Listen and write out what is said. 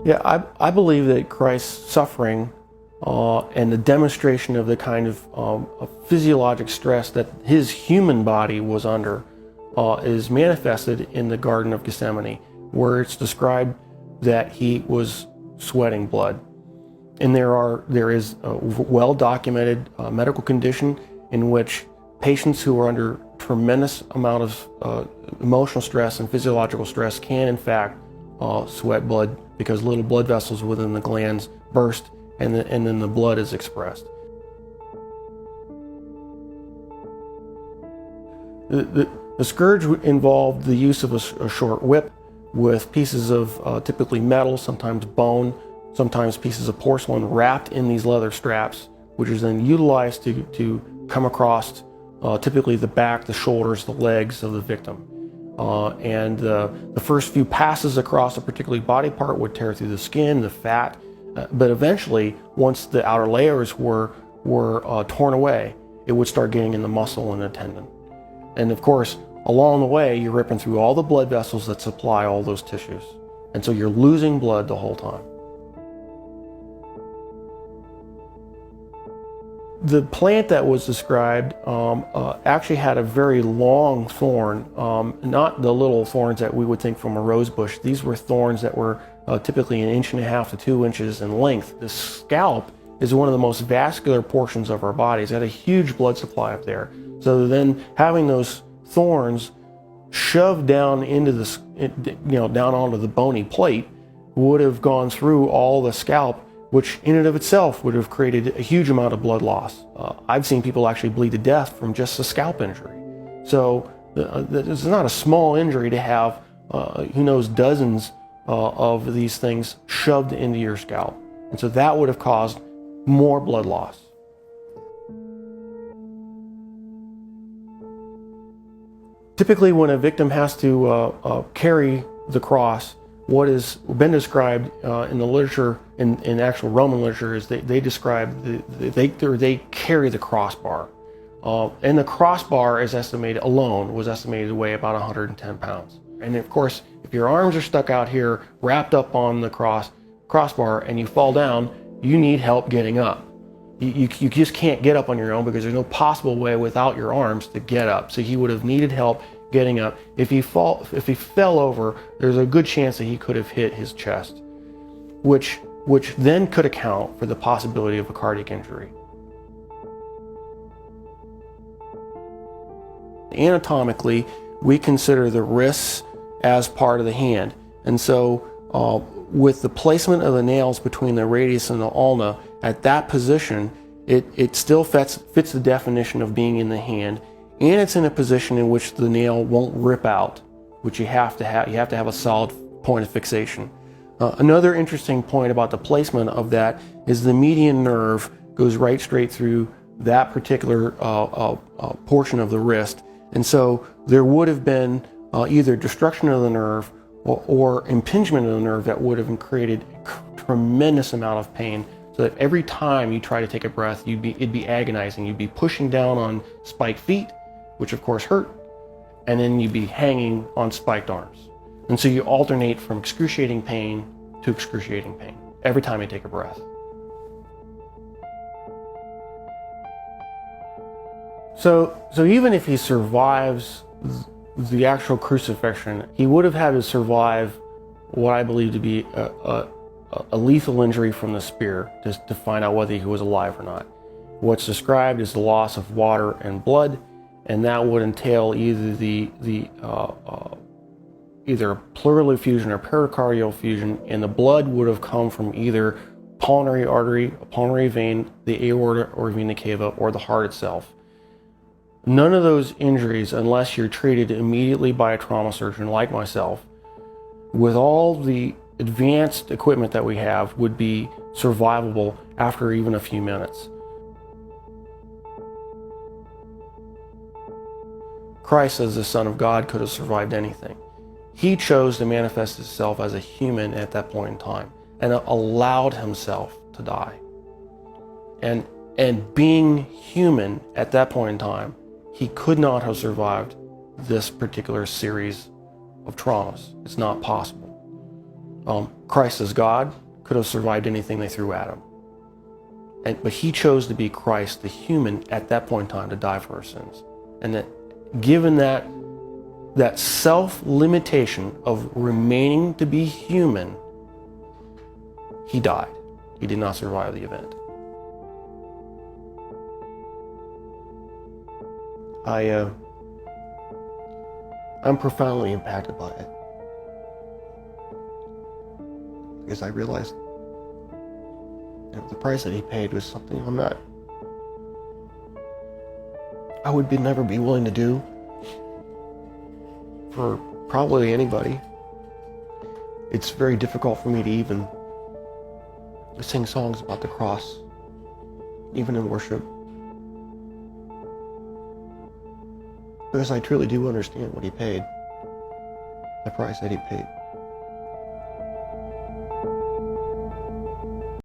Yeah, I believe that Christ's suffering and the demonstration of the kind of physiologic stress that his human body was under is manifested in the Garden of Gethsemane, where it's described that he was sweating blood. And there is a well-documented medical condition in which patients who are under tremendous amount of emotional stress and physiological stress can in fact sweat blood, because little blood vessels within the glands burst and then the blood is expressed. The scourge involved the use of a short whip with pieces of typically metal, sometimes bone, sometimes pieces of porcelain wrapped in these leather straps, which is then utilized to come across typically the back, the shoulders, the legs of the victim. The first few passes across a particular body part would tear through the skin, the fat, but eventually, once the outer layers were torn away, it would start getting in the muscle and the tendon. And of course, along the way, you're ripping through all the blood vessels that supply all those tissues. And so you're losing blood the whole time. The plant that was described actually had a very long thorn, not the little thorns that we would think from a rose bush. These were thorns that were typically 1.5 inches to 2 inches in length. The scalp is one of the most vascular portions of our bodies. It had a huge blood supply up there. So then having those thorns shoved down into down onto the bony plate would have gone through all the scalp, which in and of itself would have created a huge amount of blood loss. I've seen people actually bleed to death from just a scalp injury. So it's not a small injury to have, who knows, dozens of these things shoved into your scalp. And so that would have caused more blood loss. Typically, when a victim has to carry the cross, what has been described in the literature, in actual Roman literature, is they describe they carry the crossbar, and the crossbar is estimated was estimated to weigh about 110 pounds. And of course, if your arms are stuck out here, wrapped up on the crossbar, and you fall down, you need help getting up. You just can't get up on your own, because there's no possible way without your arms to get up. So he would have needed help getting up. If he fell over, there's a good chance that he could have hit his chest, which then could account for the possibility of a cardiac injury. Anatomically, we consider the wrists as part of the hand, and so with the placement of the nails between the radius and the ulna at that position, it still fits the definition of being in the hand, and it's in a position in which the nail won't rip out, which you have to have a solid point of fixation. Another interesting point about the placement of that is the median nerve goes right straight through that particular portion of the wrist, and so there would have been either destruction of the nerve or impingement of the nerve that would have created a tremendous amount of pain, so that every time you try to take a breath, it'd be agonizing. You'd be pushing down on spiked feet, which of course hurt, and then you'd be hanging on spiked arms. And so you alternate from excruciating pain to excruciating pain every time you take a breath. So even if he survives the actual crucifixion, he would have had to survive what I believe to be a lethal injury from the spear, just to find out whether he was alive or not. What's described is the loss of water and blood, and that would entail either either a pleural effusion or pericardial effusion, and the blood would have come from either pulmonary artery, a pulmonary vein, the aorta or vena cava, or the heart itself. None of those injuries, unless you're treated immediately by a trauma surgeon like myself, with all the advanced equipment that we have, would be survivable after even a few minutes. Christ, as the Son of God, could have survived anything. He chose to manifest himself as a human at that point in time and allowed himself to die. And being human at that point in time, he could not have survived this particular series of traumas. It's not possible. Christ as God could have survived anything they threw at him. But he chose to be Christ, the human, at that point in time to die for our sins. And that given that self-limitation of remaining to be human, he died. He did not survive the event. I'm profoundly impacted by it. Because I realized the price that he paid was something I would never be willing to do for probably anybody. It's very difficult for me to even sing songs about the cross, even in worship, because I truly do understand what he paid, the price that he paid.